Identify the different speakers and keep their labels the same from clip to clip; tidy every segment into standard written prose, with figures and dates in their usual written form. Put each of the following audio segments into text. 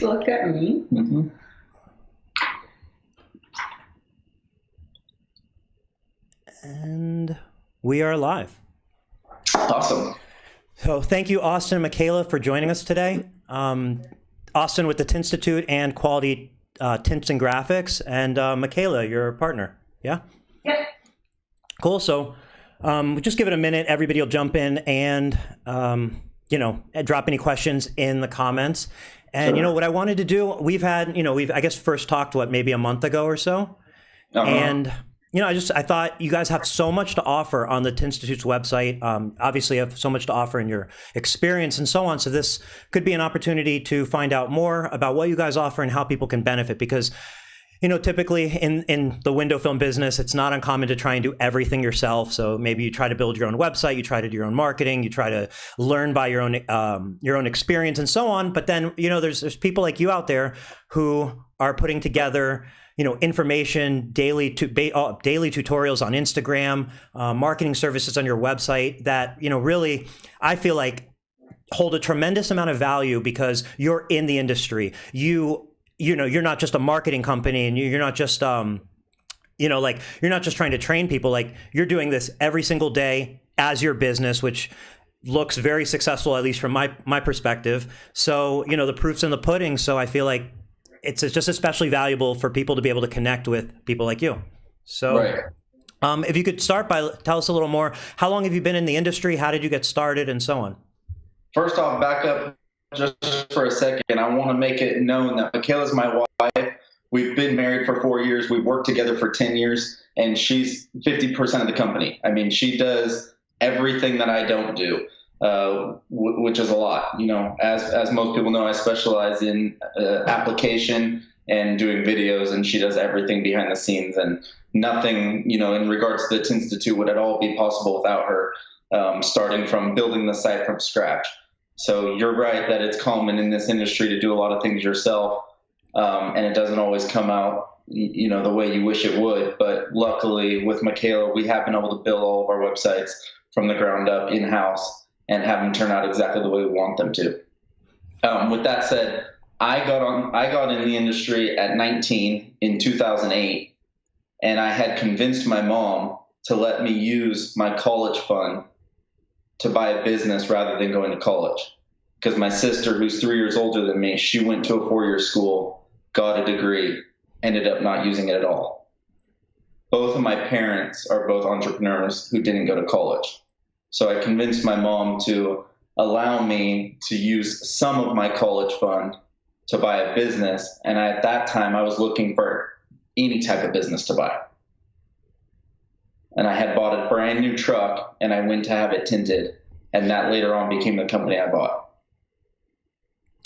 Speaker 1: Look at me.
Speaker 2: Mhm.
Speaker 3: And we are live.
Speaker 2: Awesome.
Speaker 3: So thank you, Austin and Micaela, for joining us today. Austin with the Tintstitute and Quality Tints and Graphics, and Micaela, your partner. Yeah?
Speaker 1: Yep.
Speaker 3: Cool. So just give it a minute. Everybody will jump in and, drop any questions in the comments. And,
Speaker 2: Sure.
Speaker 3: what I wanted to do, we've had, I guess, first talked, maybe a month ago or so.
Speaker 2: Uh-huh.
Speaker 3: And I thought you guys have so much to offer on the Tintstitute's website. Obviously, you have so much to offer in your experience and so on. So this could be an opportunity to find out more about what you guys offer and how people can benefit. Because, typically in the window film business, it's not uncommon to try and do everything yourself. So maybe you try to build your own website, you try to do your own marketing, you try to learn by your own experience and so on. But then, there's people like you out there who are putting together information, daily tutorials on Instagram, marketing services on your website that, really, I feel like hold a tremendous amount of value because you're in the industry. You're not just a marketing company, and you're not just, you're not just trying to train people. Like, you're doing this every single day as your business, which looks very successful, at least from my perspective. So, the proof's in the pudding. So I feel like it's just especially valuable for people to be able to connect with people like you. So,
Speaker 2: Right.
Speaker 3: if you could start by tell us a little more, how long have you been in the industry? How did you get started, and so on?
Speaker 2: First off, back up just for a second. I want to make it known that Michaela's my wife. We've been married for 4 years. We've worked together for 10 years, and she's 50% of the company. I mean, she does everything that I don't do, which is a lot. As most people know, I specialize in application and doing videos, and she does everything behind the scenes. And nothing, in regards to the Tintstitute would at all be possible without her, starting from building the site from scratch. So you're right that it's common in this industry to do a lot of things yourself, and it doesn't always come out, the way you wish it would. But luckily, with Micaela, we have been able to build all of our websites from the ground up in-house and have them turn out exactly the way we want them to. With that said, I got in the industry at 19 in 2008, and I had convinced my mom to let me use my college fund to buy a business rather than going to college. Because my sister, who's 3 years older than me, she went to a 4-year school, got a degree, ended up not using it at all. Both of my parents are both entrepreneurs who didn't go to college. So I convinced my mom to allow me to use some of my college fund to buy a business. And at that time, I was looking for any type of business to buy. And I had bought a brand new truck, and I went to have it tinted, and that later on became the company I bought.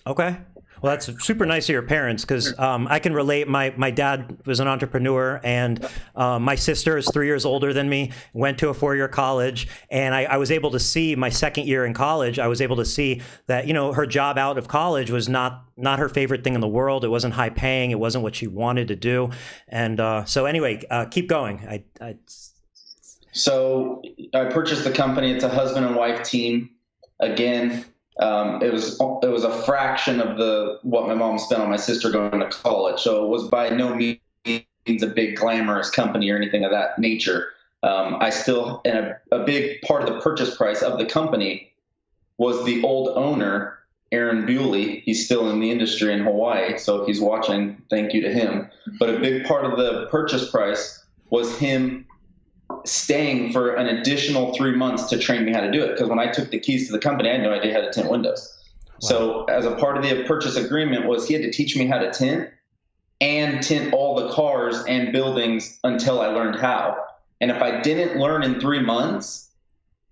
Speaker 3: Okay. Well, that's super nice of your parents, because I can relate. My dad was an entrepreneur, and my sister is 3 years older than me, went to a 4-year college, and I was able to see my second year in college, I was able to see that, her job out of college was not her favorite thing in the world. It wasn't high paying. It wasn't what she wanted to do. And so anyway, keep going.
Speaker 2: So I purchased the company. It's a husband and wife team. Again, it was a fraction of what my mom spent on my sister going to college. So it was by no means a big glamorous company or anything of that nature. I still, and a big part of the purchase price of the company was the old owner, Aaron Bewley. He's still in the industry in Hawaii. So if he's watching, thank you to him. But a big part of the purchase price was him staying for an additional 3 months to train me how to do it. Because when I took the keys to the company, I had no idea how to tint windows. Wow. So as a part of the purchase agreement was he had to teach me how to tint and tint all the cars and buildings until I learned how. And if I didn't learn in 3 months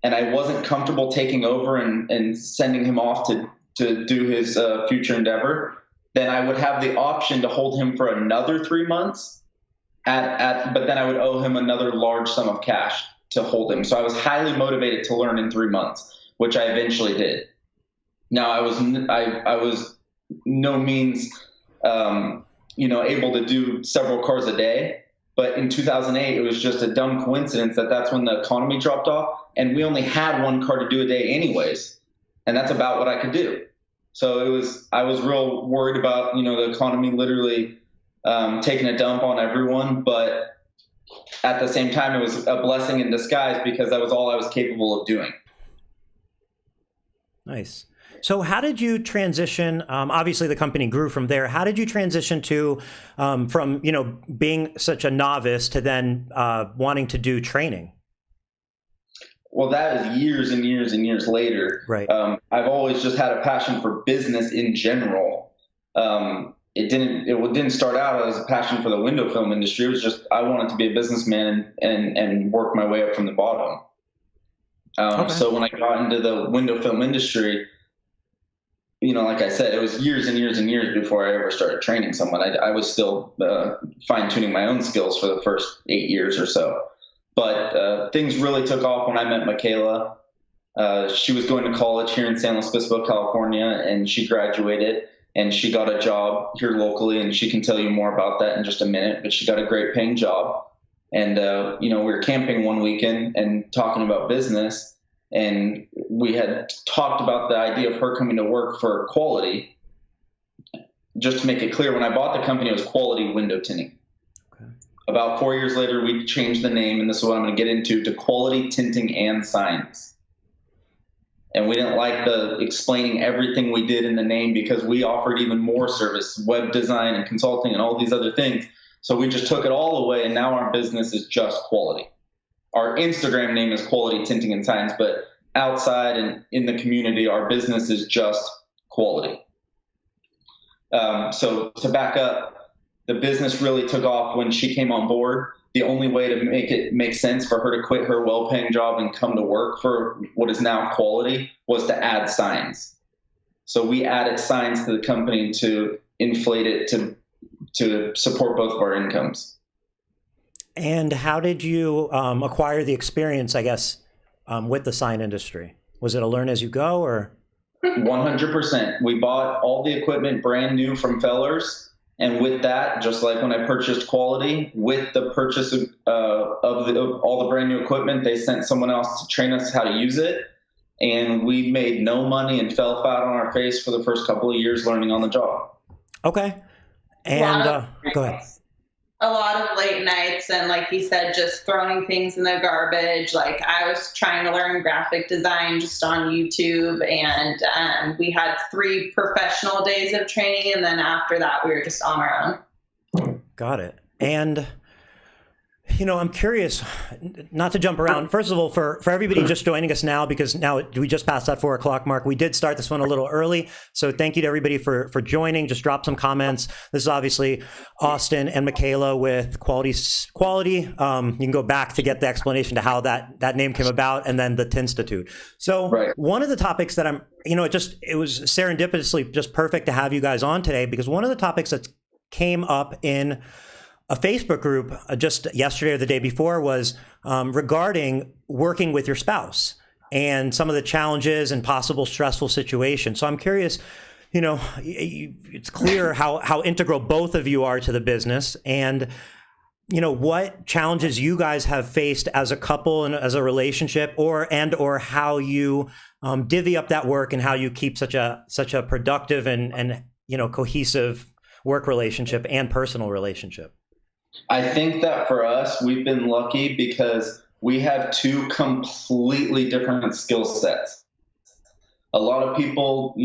Speaker 2: and I wasn't comfortable taking over and sending him off to do his future endeavor, then I would have the option to hold him for another 3 months but then I would owe him another large sum of cash to hold him. So I was highly motivated to learn in 3 months, which I eventually did. Now I was no means, able to do several cars a day, but in 2008, it was just a dumb coincidence that's when the economy dropped off, and we only had one car to do a day anyways. And that's about what I could do. So I was real worried about, the economy literally taking a dump on everyone. But at the same time, it was a blessing in disguise because that was all I was capable of doing.
Speaker 3: Nice. So how did you transition? Obviously, the company grew from there. How did you transition to from being such a novice to then wanting to do training?
Speaker 2: Well, that is years and years and years later.
Speaker 3: Right.
Speaker 2: I've always just had a passion for business in general. It didn't start out as a passion for the window film industry. It was just I wanted to be a businessman and work my way up from the bottom.
Speaker 3: Okay.
Speaker 2: So when I got into the window film industry, like I said, it was years and years and years before I ever started training someone. I was still fine tuning my own skills for the first 8 years or so. But things really took off when I met Micaela. She was going to college here in San Luis Obispo, California, and she graduated and she got a job here locally, and she can tell you more about that in just a minute, but she got a great paying job. And, we were camping one weekend and talking about business, and we had talked about the idea of her coming to work for quality. Just to make it clear, when I bought the company, it was Quality Window Tinting. About 4 years later, we changed the name, and this is what I'm going to get into, to Quality Tinting and Signs. And we didn't like the explaining everything we did in the name because we offered even more service, web design and consulting and all these other things. So we just took it all away, and now our business is just quality. Our Instagram name is Quality Tinting and Signs, but outside and in the community, our business is just quality. So to back up, the business really took off when she came on board. The only way to make it make sense for her to quit her well-paying job and come to work for what is now Quality was to add signs. So we added signs to the company to inflate it to support both of our incomes.
Speaker 3: And how did you acquire the experience, I guess, with the sign industry? Was it a learn as you go, or?
Speaker 2: 100%. We bought all the equipment brand new from Fellers. And with that, just like when I purchased Quality, with the purchase of all the brand new equipment, they sent someone else to train us how to use it. And we made no money and fell flat on our face for the first couple of years learning on the job.
Speaker 3: Okay. And go ahead.
Speaker 1: A lot of late nights and, like you said, just throwing things in the garbage. Like, I was trying to learn graphic design just on YouTube, and we had 3 professional days of training, and then after that we were just on our own.
Speaker 3: Got it. And I'm curious, not to jump around. First of all, for everybody just joining us now, because now we just passed that 4 o'clock mark. We did start this one a little early. So thank you to everybody for joining. Just drop some comments. This is obviously Austin and Micaela with Quality. You can go back to get the explanation to how that name came about, and then the Tintstitute. So right. One of the topics that it was serendipitously just perfect to have you guys on today, because one of the topics that came up in a Facebook group just yesterday or the day before was regarding working with your spouse and some of the challenges and possible stressful situations. So I'm curious, it's clear how integral both of you are to the business, and what challenges you guys have faced as a couple and as a relationship, or how you divvy up that work and how you keep such a productive and cohesive work relationship and personal relationship.
Speaker 2: I think that for us, we've been lucky because we have 2 completely different skill sets. A lot of people,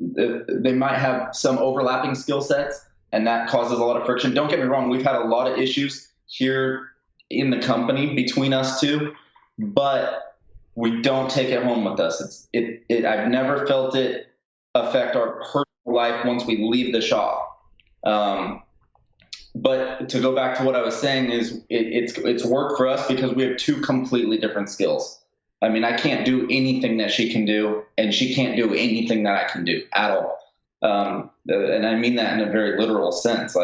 Speaker 2: they might have some overlapping skill sets, and that causes a lot of friction. Don't get me wrong, we've had a lot of issues here in the company between us 2, but we don't take it home with us. I've never felt it affect our personal life once we leave the shop. But to go back to what I was saying is it's worked for us because we have 2 completely different skills. I mean, I can't do anything that she can do, and she can't do anything that I can do at all. And I mean that in a very literal sense.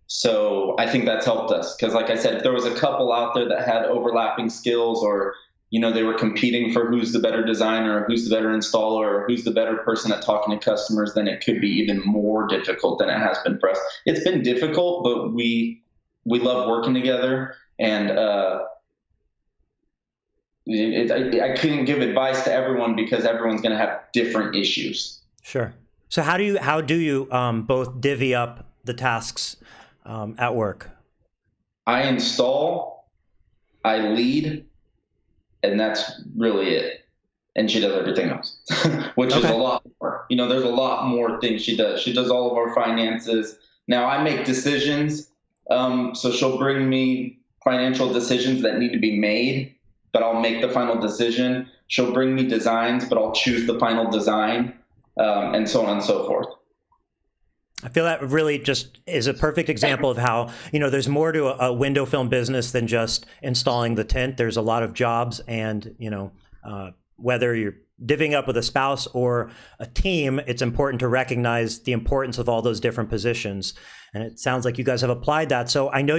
Speaker 2: So I think that's helped us because, like I said, if there was a couple out there that had overlapping skills, or they were competing for who's the better designer, or who's the better installer, or who's the better person at talking to customers, then it could be even more difficult than it has been for us. It's been difficult, but we love working together. And I couldn't give advice to everyone because everyone's going to have different issues.
Speaker 3: Sure. So how do you both divvy up the tasks at work?
Speaker 2: I install, I lead, and that's really it. And she does everything else, which is a
Speaker 3: Okay.
Speaker 2: lot more. There's a lot more things she does. She does all of our finances. Now I make decisions. So she'll bring me financial decisions that need to be made, but I'll make the final decision. She'll bring me designs, but I'll choose the final design, and so on and so forth.
Speaker 3: I feel that really just is a perfect example of how, there's more to a window film business than just installing the tint. There's a lot of jobs and, whether you're divvying up with a spouse or a team, it's important to recognize the importance of all those different positions. And it sounds like you guys have applied that. So I know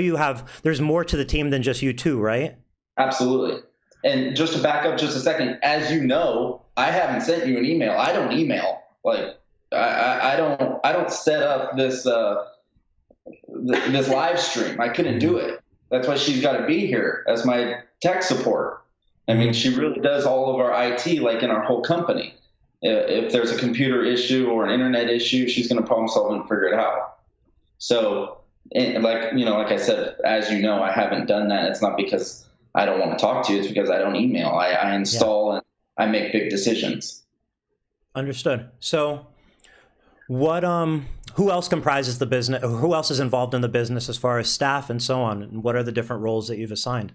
Speaker 3: there's more to the team than just you two, right?
Speaker 2: Absolutely. And just to back up just a second, as you know, I haven't sent you an email. I don't email. Like, I don't set up this this live stream. I couldn't do it. That's why she's got to be here as my tech support. I mean, she really does all of our IT, like in our whole company. If there's a computer issue or an internet issue, she's going to problem solve and figure it out. So, like I said, as you know, I haven't done that. It's not because I don't want to talk to you. It's because I don't email. I install and I make big decisions.
Speaker 3: Understood. So who else comprises the business? Who else is involved in the business as far as staff and so on? And what are the different roles that you've assigned?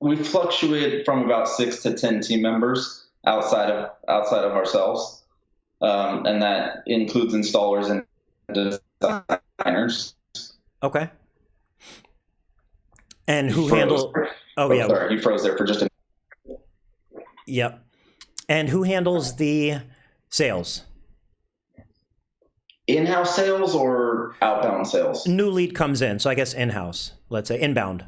Speaker 2: We fluctuate from about 6 to 10 team members outside of ourselves, and that includes installers and designers.
Speaker 3: Okay. And who handles? Oh yeah.
Speaker 2: Sorry, you froze there for just a.
Speaker 3: Yep. And who handles the sales?
Speaker 2: In-house sales or outbound sales?
Speaker 3: New lead comes in, so I guess in-house. Let's say inbound.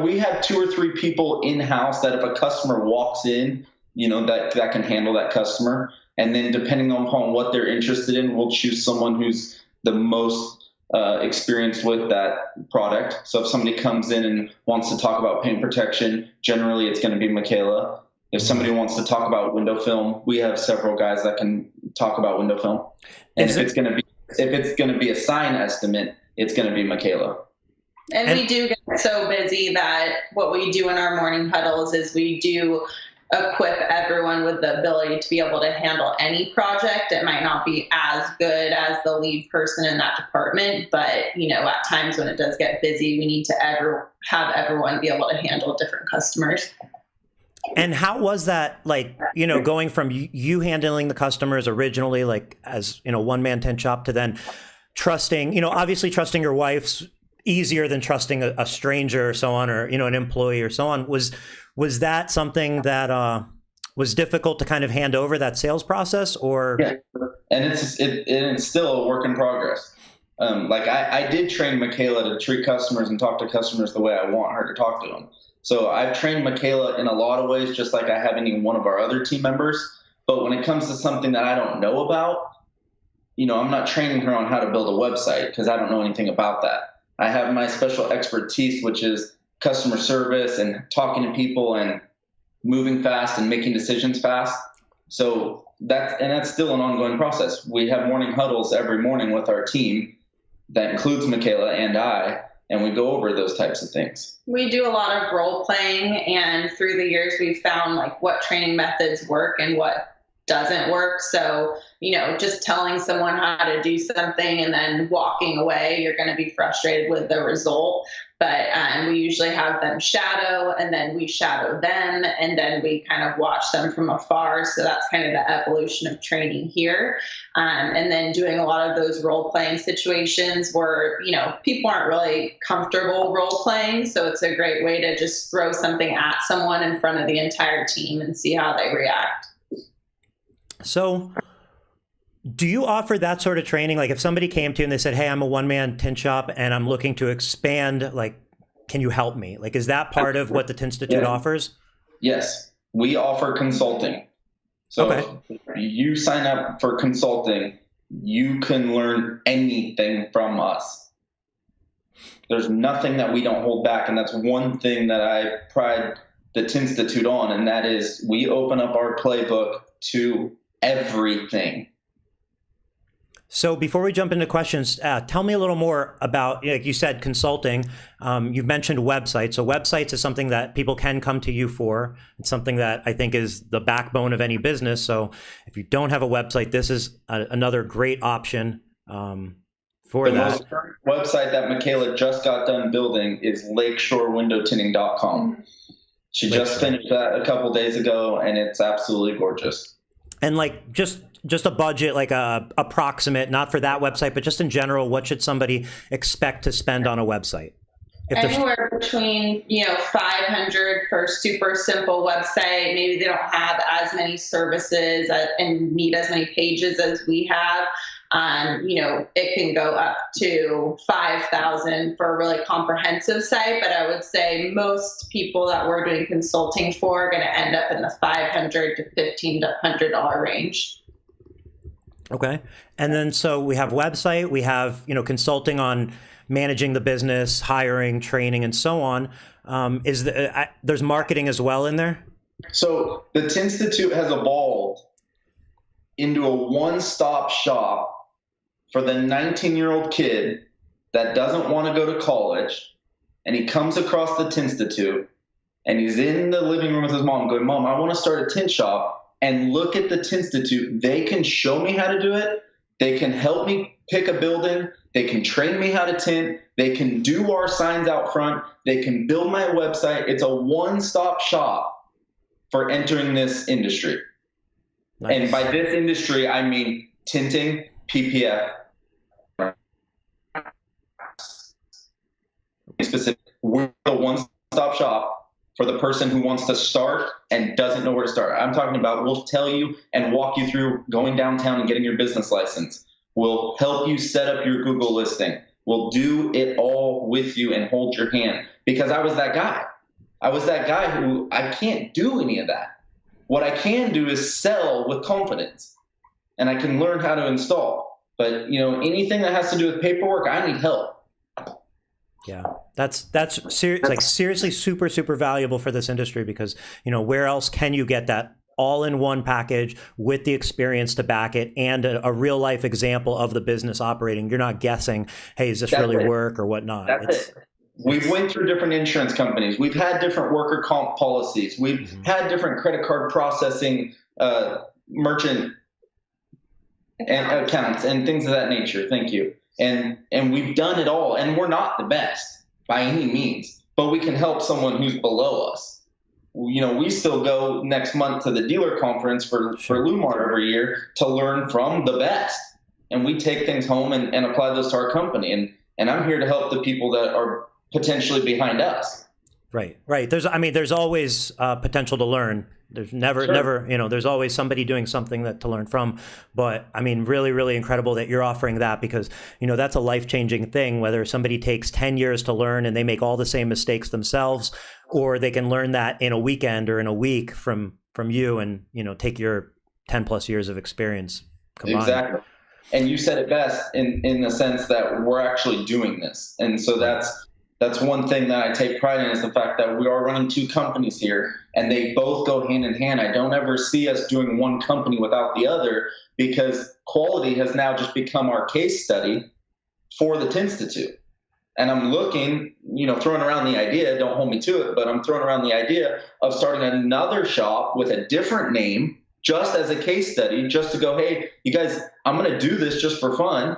Speaker 2: We have 2 or 3 people in-house that if a customer walks in, that can handle that customer. And then depending upon what they're interested in, we'll choose someone who's the most experienced with that product. So if somebody comes in and wants to talk about paint protection, generally it's going to be Micaela. If somebody wants to talk about window film, we have several guys that can talk about window film. And if it's going to be a sign estimate, it's going to be Micaela.
Speaker 1: And we do get so busy that what we do in our morning huddles is we do equip everyone with the ability to be able to handle any project. It might not be as good as the lead person in that department, but at times when it does get busy, we need to have everyone be able to handle different customers.
Speaker 3: And how was that, going from you handling the customers originally, as, one-man tent shop, to then trusting, obviously trusting your wife's easier than trusting a stranger or so on, or, an employee or so on. Was that something that was difficult to kind of hand over, that sales process, or?
Speaker 2: Yeah. And it's still a work in progress. I did train Micaela to treat customers and talk to customers the way I want her to talk to them. So I've trained Micaela in a lot of ways, just like I have any one of our other team members. But when it comes to something that I don't know about, I'm not training her on how to build a website because I don't know anything about that. I have my special expertise, which is customer service and talking to people and moving fast and making decisions fast. So that's still an ongoing process. We have morning huddles every morning with our team that includes Micaela and I, and we go over those types of things.
Speaker 1: We do a lot of role playing, and through the years we've found what training methods work and what doesn't work. So, just telling someone how to do something and then walking away, you're going to be frustrated with the result. But we usually have them shadow, and then we shadow them, and then we kind of watch them from afar. So that's kind of the evolution of training here. And then doing a lot of those role-playing situations where, people aren't really comfortable role-playing. So it's a great way to just throw something at someone in front of the entire team and see how they react.
Speaker 3: So do you offer that sort of training? Like if somebody came to you and they said, hey, I'm a one-man tint shop and I'm looking to expand, can you help me? Is that part of what the Tintstitute offers?
Speaker 2: Yes, we offer consulting. So if you sign up for consulting, you can learn anything from us. There's nothing that we don't hold back. And that's one thing that I pride the Tintstitute on, and that is we open up our playbook to everything.
Speaker 3: So before we jump into questions, tell me a little more about, like you said, consulting. You've mentioned websites. So websites is something that people can come to you for. It's something that I think is the backbone of any business. So if you don't have a website, this is another great option for
Speaker 2: the
Speaker 3: that.
Speaker 2: most current website that Micaela just got done building is lakeshorewindowtinting.com. She just finished that a couple days ago, and it's absolutely gorgeous.
Speaker 3: And like just a budget, like a approximate, not for that website, but just in general, what should somebody expect to spend on a website?
Speaker 1: Anywhere between, 500 for a super simple website. Maybe they don't have as many services and need as many pages as we have. It can go up to 5,000 for a really comprehensive site, but I would say most people that we're doing consulting for are going to end up in the $500 to $1,500 range.
Speaker 3: Okay. And then, so we have website, we have, consulting on managing the business, hiring, training, and so on. There's marketing as well in there?
Speaker 2: So the Tintstitute has evolved into a one-stop shop for the 19-year-old kid that doesn't want to go to college, and he comes across the Tintstitute, and he's in the living room with his mom going, "Mom, I want to start a tint shop," and look at the Tintstitute. They can show me how to do it. They can help me pick a building. They can train me how to tint. They can do our signs out front. They can build my website. It's a one-stop shop for entering this industry. Nice. And by this industry, I mean tinting, PPF. Specific, we're the one-stop shop for the person who wants to start and doesn't know where to start. I'm talking about, we'll tell you and walk you through going downtown and getting your business license. We'll help you set up your Google listing. We'll do it all with you and hold your hand, because I was that guy. I was that guy who, I can't do any of that. What I can do is sell with confidence, and I can learn how to install. But anything that has to do with paperwork, I need help.
Speaker 3: Yeah, that's seriously super, super valuable for this industry, because, where else can you get that all-in-one package with the experience to back it and a real-life example of the business operating? You're not guessing, hey, does this really work or whatnot?
Speaker 2: That's it. We've went through different insurance companies. We've had different worker comp policies. We've had different credit card processing, merchant and accounts and things of that nature. Thank you. And we've done it all, and we're not the best by any means, but we can help someone who's below us. We still go next month to the dealer conference for Lumar every year to learn from the best, and we take things home and apply those to our company. And I'm here to help the people that are potentially behind us.
Speaker 3: Right. There's always potential to learn. There's never, there's always somebody doing something to learn from. But really, really incredible that you're offering that, because, that's a life-changing thing, whether somebody takes 10 years to learn and they make all the same mistakes themselves, or they can learn that in a weekend or in a week from you and, take your 10 plus years of experience combined.
Speaker 2: Exactly. And you said it best in the sense that we're actually doing this. And so that's one thing that I take pride in, is the fact that we are running two companies here, and they both go hand in hand. I don't ever see us doing one company without the other, because quality has now just become our case study for the Tintstitute. And I'm looking, throwing around the idea, don't hold me to it, but I'm throwing around the idea of starting another shop with a different name, just as a case study, just to go, hey, you guys, I'm going to do this just for fun.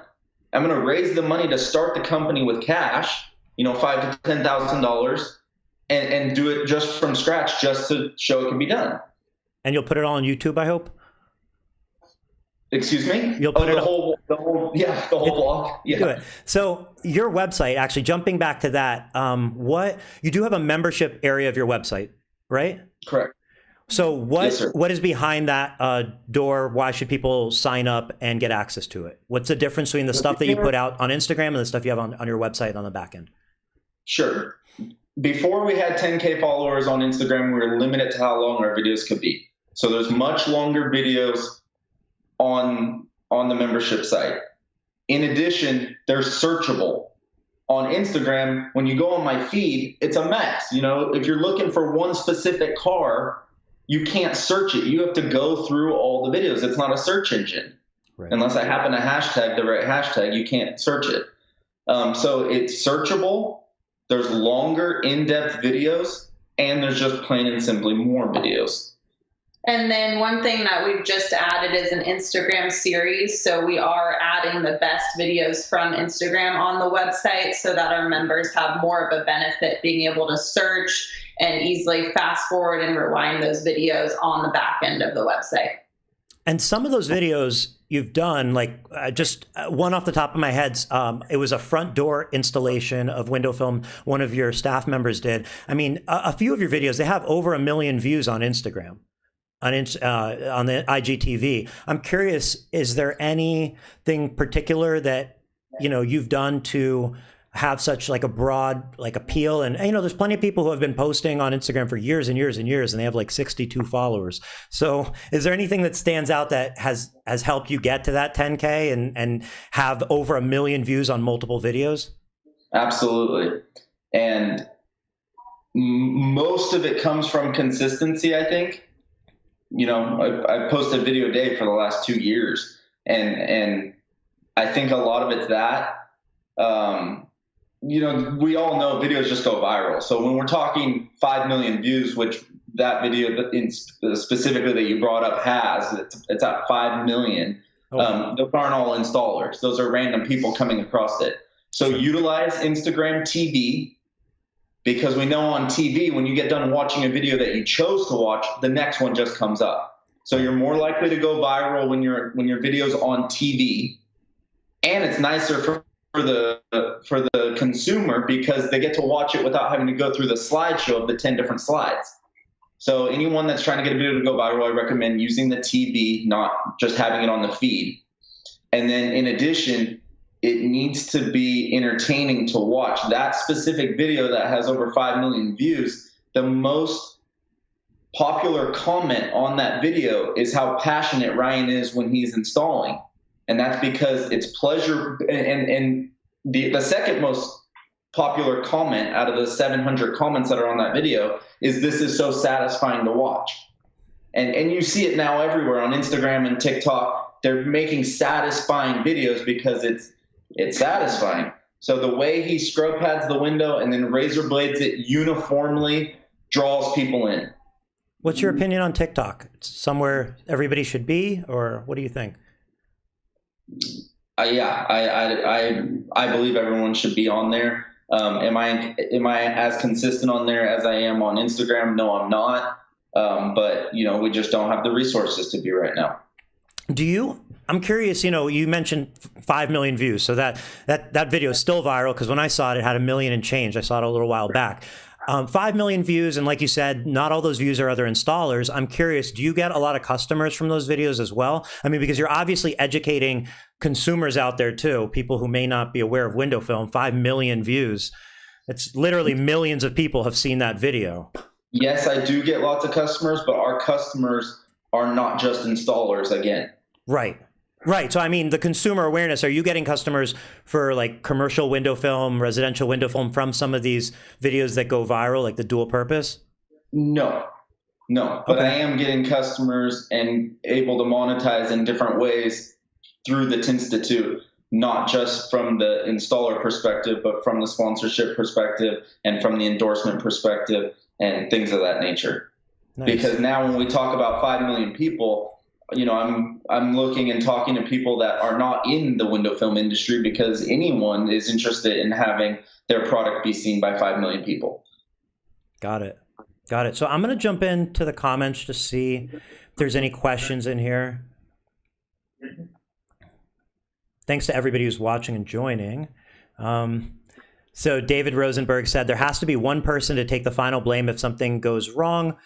Speaker 2: I'm going to raise the money to start the company with cash, $5,000 to $10,000, and do it just from scratch, just to show it can be done. And
Speaker 3: you'll put it all on YouTube, I hope?
Speaker 2: Excuse me?
Speaker 3: You'll put
Speaker 2: the whole blog. Yeah.
Speaker 3: Do it. So your website, actually, jumping back to that, you do have a membership area of your website, right?
Speaker 2: Correct.
Speaker 3: So what is behind that door? Why should people sign up and get access to it? What's the difference between the stuff that you put out on Instagram and the stuff you have on your website on the back end? Sure.
Speaker 2: Before we had 10K followers on Instagram, we were limited to how long our videos could be. So there's much longer videos on the membership site. In addition, they're searchable. On Instagram, when you go on my feed, it's a mess. If you're looking for one specific car, you can't search it. You have to go through all the videos. It's not a search engine.
Speaker 3: Right.
Speaker 2: Unless I happen to hashtag the right hashtag, you can't search it. So it's searchable. There's longer, in-depth videos, and there's just plain and simply more videos.
Speaker 1: And then one thing that we've just added is an Instagram series. So we are adding the best videos from Instagram on the website so that our members have more of a benefit being able to search and easily fast forward and rewind those videos on the back end of the website.
Speaker 3: And some of those videos you've done, like just one off the top of my head, it was a front door installation of window film one of your staff members did. I mean, a few of your videos, they have over 1 million views on Instagram, on the IGTV. I'm curious, is there anything particular that, you know, you've done to have such like a broad like appeal? And you know, there's plenty of people who have been posting on Instagram for years and years and years, and they have like 62 followers. So is there anything that stands out that has helped you get to that 10K and have over 1 million views on multiple videos?
Speaker 2: Absolutely. And most of it comes from consistency, I think. You know, I posted a video a day for the last 2 years, and I think a lot of it's that. You know, we all know videos just go viral. So when we're talking 5 million views, which that video specifically that you brought up has, it's at 5 million.
Speaker 3: Okay.
Speaker 2: Those aren't all installers. Those are random people coming across it. So utilize Instagram TV, because we know on TV, when you get done watching a video that you chose to watch, the next one just comes up. So you're more likely to go viral when your video's on TV, and it's nicer for the consumer because they get to watch it without having to go through the slideshow of the 10 different slides. So anyone that's trying to get a video to go viral, I recommend using the TV, not just having it on the feed. And then in addition, it needs to be entertaining to watch. That specific video that has over 5 million views, the most popular comment on that video is how passionate Ryan is when he's installing. And that's because it's pleasure. And the second most popular comment out of the 700 comments that are on that video is, "This is so satisfying to watch." And you see it now everywhere on Instagram and TikTok. They're making satisfying videos because it's satisfying. So the way he scrub pads the window and then razor blades it uniformly draws people in.
Speaker 3: What's your opinion on TikTok? It's somewhere everybody should be, or what do you think?
Speaker 2: Yeah, I believe everyone should be on there. Am I as consistent on there as I am on Instagram? No, I'm not. But you know, we just don't have the resources to be right now. I'm curious, you know, you mentioned 5 million views. So that video is still viral, because when I saw it, it had 1 million and change. I saw it a little while back. 5 million views. And like you said, not all those views are other installers. I'm curious, do you get a lot of customers from those videos as well? I mean, because you're obviously educating consumers out there too, people who may not be aware of window film. 5 million views. It's literally millions of people have seen that video. Yes, I do get lots of customers, but our customers are not just installers again.
Speaker 3: Right. Right. So, I mean, the consumer awareness, are you getting customers for like commercial window film, residential window film from some of these videos that go viral, like the dual purpose?
Speaker 2: No, but
Speaker 3: Okay.
Speaker 2: I am getting customers and able to monetize in different ways through the Tintstitute, not just from the installer perspective, but from the sponsorship perspective and from the endorsement perspective and things of that nature.
Speaker 3: Nice.
Speaker 2: Because now when we talk about 5 million people, you know, I'm looking and talking to people that are not in the window film industry, because anyone is interested in having their product be seen by 5 million people.
Speaker 3: Got it. So I'm going to jump into the comments to see if there's any questions in here. Thanks to everybody who's watching and joining. So David Rosenberg said, there has to be one person to take the final blame if something goes wrong.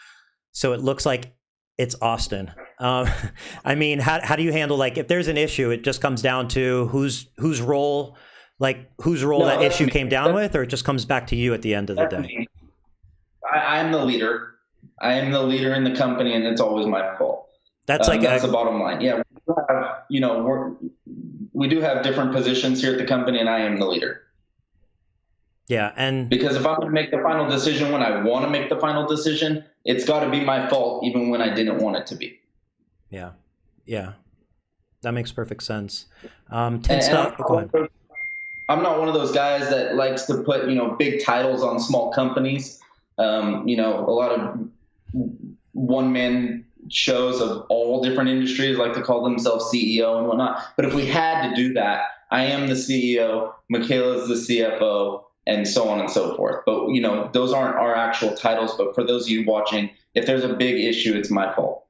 Speaker 3: So it looks like it's Austin. I mean, how do you handle, like, if there's an issue, it just comes down to whose role that issue came down with, or it just comes back to you at the end of the day?
Speaker 2: I'm the leader. I am the leader in the company, and it's always my fault.
Speaker 3: That's
Speaker 2: that's the bottom line. Yeah, we do have different positions here at the company, and I am the leader.
Speaker 3: Yeah. And
Speaker 2: Because if I'm going to make the final decision when I want to make the final decision, it's got to be my fault, even when I didn't want it to be.
Speaker 3: yeah. Yeah. That makes perfect sense.
Speaker 2: And
Speaker 3: Stuff. Go ahead.
Speaker 2: I'm not one of those guys that likes to put, big titles on small companies. A lot of one-man shows of all different industries like to call themselves CEO and whatnot. But if we had to do that, I am the CEO, Micaela's the CFO, and so on and so forth. But, those aren't our actual titles. But for those of you watching, if there's a big issue, it's my fault.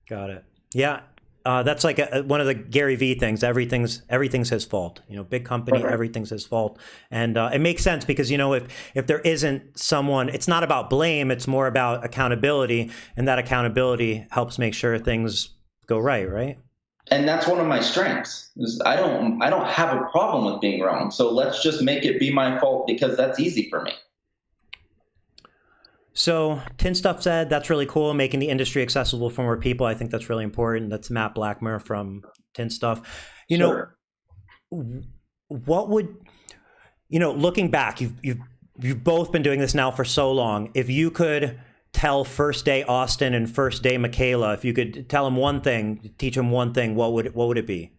Speaker 3: Got it. Yeah. That's like one of the Gary Vee things. Everything's his fault. Big company, everything's his fault, and it makes sense because if there isn't someone, it's not about blame. It's more about accountability, and that accountability helps make sure things go right. Right.
Speaker 2: And that's one of my strengths. Is I don't have a problem with being wrong. So let's just make it be my fault because that's easy for me.
Speaker 3: So Tint Stuff said that's really cool, making the industry accessible for more people. I think that's really important. That's Matt Blackmer from Tint Stuff.
Speaker 2: Sure.
Speaker 3: What would looking back, you've both been doing this now for so long. If you could tell first day Austin and first day Micaela, if you could tell them one thing, teach them one thing, what would it be?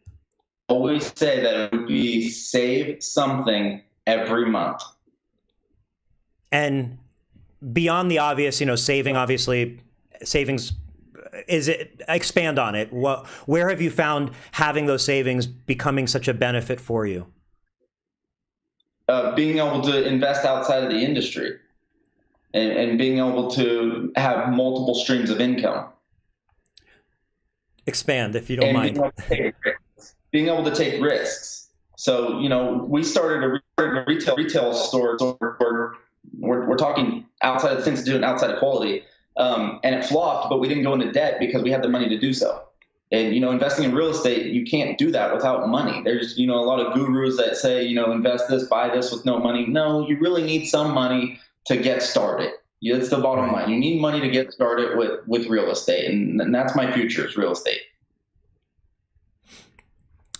Speaker 2: Always say that it would be save something every month.
Speaker 3: And beyond the obvious, saving, obviously, savings, expand on it. Where have you found having those savings becoming such a benefit for you?
Speaker 2: Being able to invest outside of the industry and being able to have multiple streams of income.
Speaker 3: Expand, if you don't mind.
Speaker 2: Being able to take risks. So, we started a retail store. So we're talking outside of Tintstitute and outside of quality, and it flopped, but we didn't go into debt because we had the money to do so. And, investing in real estate, you can't do that without money. There's, a lot of gurus that say, invest this, buy this with no money. No, you really need some money to get started. That's the bottom line. You need money to get started with real estate. And that's my future is real estate.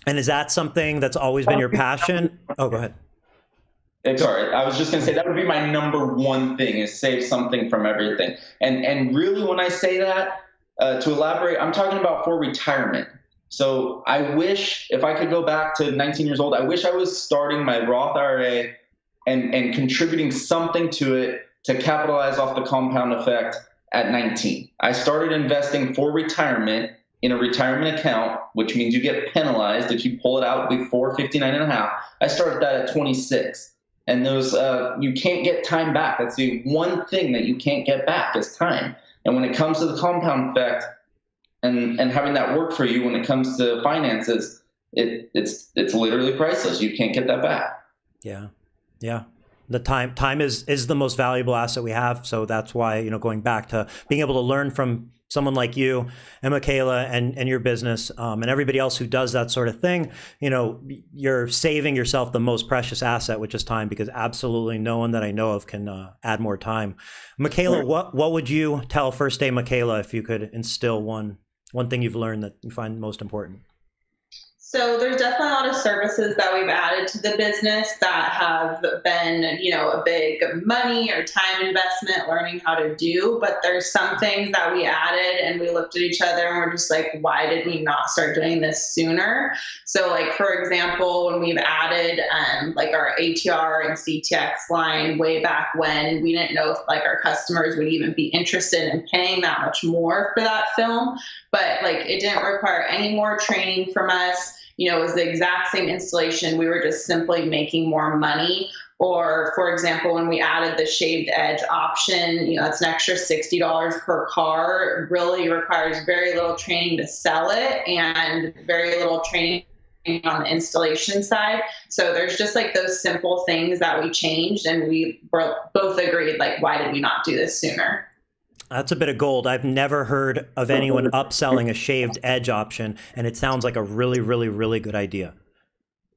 Speaker 3: And is that something that's always been your passion? Oh, go ahead.
Speaker 2: Sorry, I was just going to say that would be my number one thing is save something from everything. And really when I say that, to elaborate, I'm talking about for retirement. So I wish if I could go back to 19 years old, I wish I was starting my Roth IRA and contributing something to it to capitalize off the compound effect at 19. I started investing for retirement in a retirement account, which means you get penalized if you pull it out before 59 and a half. I started that at 26. And those, you can't get time back. That's the one thing that you can't get back is time. And when it comes to the compound effect and having that work for you when it comes to finances, it's literally priceless. You can't get that back.
Speaker 3: Yeah. Yeah. The time is the most valuable asset we have. So that's why, going back to being able to learn from someone like you and Micaela and your business and everybody else who does that sort of thing, you're saving yourself the most precious asset, which is time, because absolutely no one that I know of can add more time. Micaela, what would you tell first day Micaela if you could instill one thing you've learned that you find most important?
Speaker 1: So there's definitely a lot of services that we've added to the business that have been, a big money or time investment learning how to do. But there's some things that we added and we looked at each other and we're just like, why did we not start doing this sooner? So like, for example, when we've added like our ATR and CTX line way back when, we didn't know if like our customers would even be interested in paying that much more for that film. But like, it didn't require any more training from us. It was the exact same installation. We were just simply making more money. Or, for example, when we added the shaved edge option, it's an extra $60 per car. It really requires very little training to sell it and very little training on the installation side. So there's just like those simple things that we changed, and we both agreed, like, why did we not do this sooner?
Speaker 3: That's a bit of gold. I've never heard of anyone upselling a shaved edge option, and it sounds like a really, really, really good idea.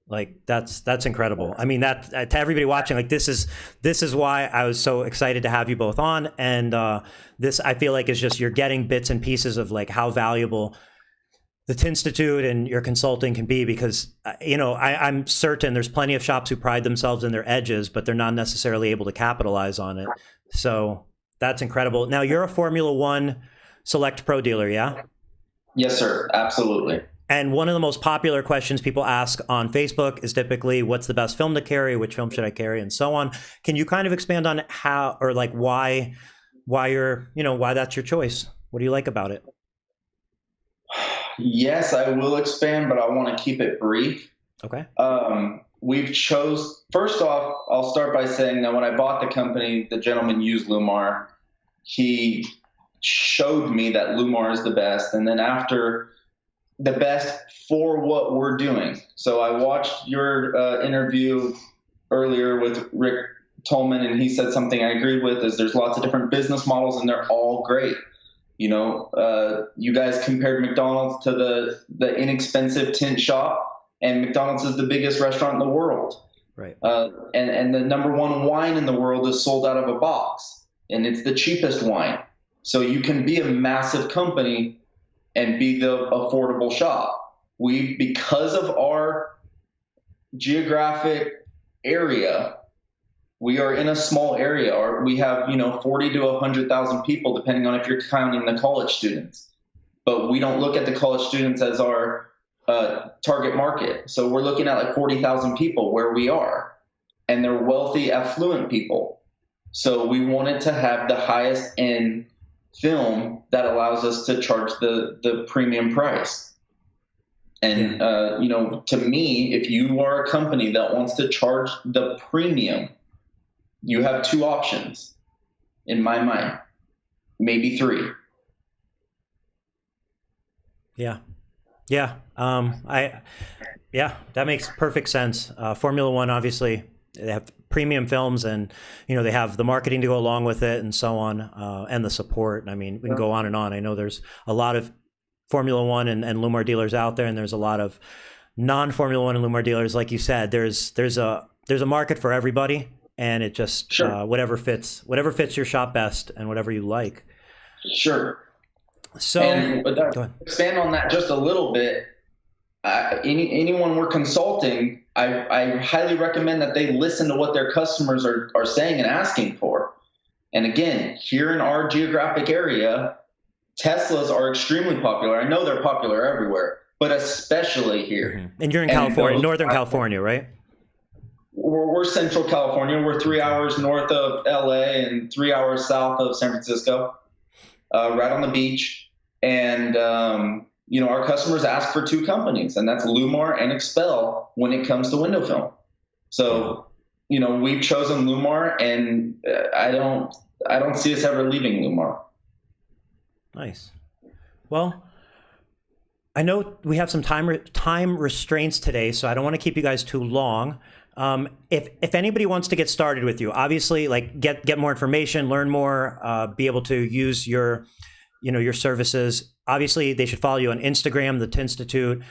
Speaker 3: Like that's incredible. I mean, that to everybody watching, like this is why I was so excited to have you both on. And this I feel like is just you're getting bits and pieces of like how valuable the Tintstitute and your consulting can be, because I'm certain there's plenty of shops who pride themselves in their edges, but they're not necessarily able to capitalize on it. So that's incredible. Now, you're a Formula One Select Pro dealer, yeah?
Speaker 2: Yes, sir. Absolutely.
Speaker 3: And one of the most popular questions people ask on Facebook is typically, what's the best film to carry? Which film should I carry? And so on. Can you kind of expand on how, or like why why that's your choice? What do you like about it?
Speaker 2: Yes, I will expand, but I want to keep it brief.
Speaker 3: Okay.
Speaker 2: First off, I'll start by saying that when I bought the company, the gentleman used Lumar. He showed me that Lumar is the best, and then after, the best for what we're doing. So I watched your interview earlier with Rick Tolman, and he said something I agreed with, is there's lots of different business models and they're all great. You guys compared McDonald's to the inexpensive tint shop, and McDonald's is the biggest restaurant in the world.
Speaker 3: Right.
Speaker 2: And the number one wine in the world is sold out of a box, and it's the cheapest wine. So you can be a massive company and be the affordable shop. Because of our geographic area, we are in a small area, or we have 40 to 100,000 people, depending on if you're counting the college students. But we don't look at the college students as our target market. So we're looking at like 40,000 people where we are, and they're wealthy, affluent people. So we wanted to have the highest end film that allows us to charge the premium price. And to me, if you are a company that wants to charge the premium, you have two options in my mind, maybe three.
Speaker 3: Yeah. That makes perfect sense. Formula One, obviously, they have premium films, and they have the marketing to go along with it, and so on, and the support. I mean, we can go on and on. I know there's a lot of Formula One and Lumar dealers out there, and there's a lot of non-Formula One and Lumar dealers. Like you said, there's a market for everybody, and it just
Speaker 2: Sure.
Speaker 3: Whatever fits your shop best and whatever you like.
Speaker 2: Sure.
Speaker 3: So,
Speaker 2: go
Speaker 3: ahead.
Speaker 2: Expand on that just a little bit. Anyone we're consulting, I highly recommend that they listen to what their customers are saying and asking for. And again, here in our geographic area, Teslas are extremely popular. I know they're popular everywhere, but especially here.
Speaker 3: Mm-hmm. And you're in California, Northern California, right?
Speaker 2: We're Central California. We're 3 hours north of LA and 3 hours south of San Francisco, right on the beach. And, our customers ask for two companies, and that's Lumar and Expel when it comes to window film. So, we've chosen Lumar, and I don't see us ever leaving Lumar.
Speaker 3: Nice. Well, I know we have some time restraints today, so I don't want to keep you guys too long. If anybody wants to get started with you, obviously, like get more information, learn more, be able to use your services. Obviously, they should follow you on Instagram, the Tintstitute,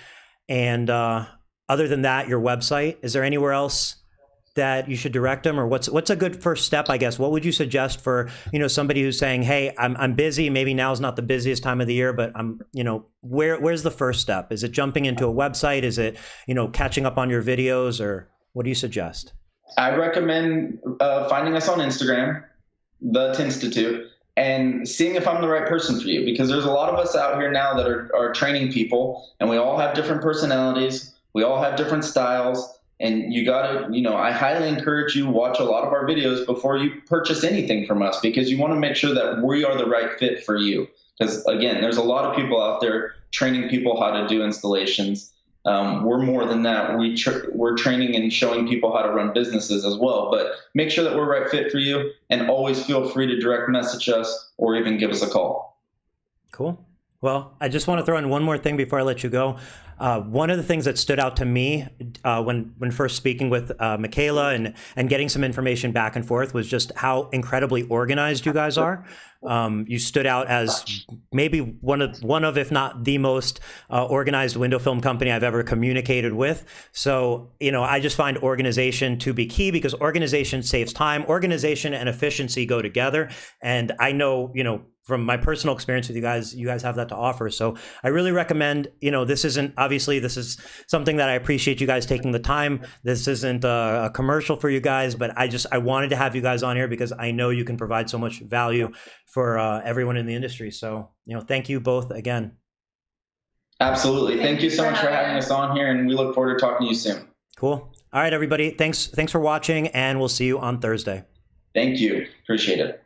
Speaker 3: and other than that, your website. Is there anywhere else that you should direct them, or what's a good first step, I guess? What would you suggest for somebody who's saying, hey, I'm busy, maybe now's not the busiest time of the year, but I'm where's the first step? Is it jumping into a website? Is it catching up on your videos, or what do you suggest?
Speaker 2: I recommend finding us on Instagram, the Tintstitute, and seeing if I'm the right person for you, because there's a lot of us out here now that are training people, and we all have different personalities. We all have different styles, and you gotta, I highly encourage you watch a lot of our videos before you purchase anything from us, because you want to make sure that we are the right fit for you. Because again, there's a lot of people out there training people how to do installations. We're more than that. We're training and showing people how to run businesses as well. But make sure that we're the right fit for you, and always feel free to direct message us or even give us a call.
Speaker 3: Cool. Well, I just want to throw in one more thing before I let you go. One of the things that stood out to me when first speaking with Micaela and getting some information back and forth was just how incredibly organized you guys are. You stood out as maybe one of, if not the most organized window film company I've ever communicated with. So, I just find organization to be key, because organization saves time. Organization and efficiency go together. And I know, from my personal experience with you guys have that to offer. So I really recommend, this is something that I appreciate you guys taking the time. This isn't a commercial for you guys, but I wanted to have you guys on here because I know you can provide so much value for everyone in the industry. So, thank you both again.
Speaker 2: Absolutely. Thank you so much for having us on here, and we look forward to talking to you soon.
Speaker 3: Cool. All right, everybody. Thanks for watching, and we'll see you on Thursday.
Speaker 2: Thank you. Appreciate it.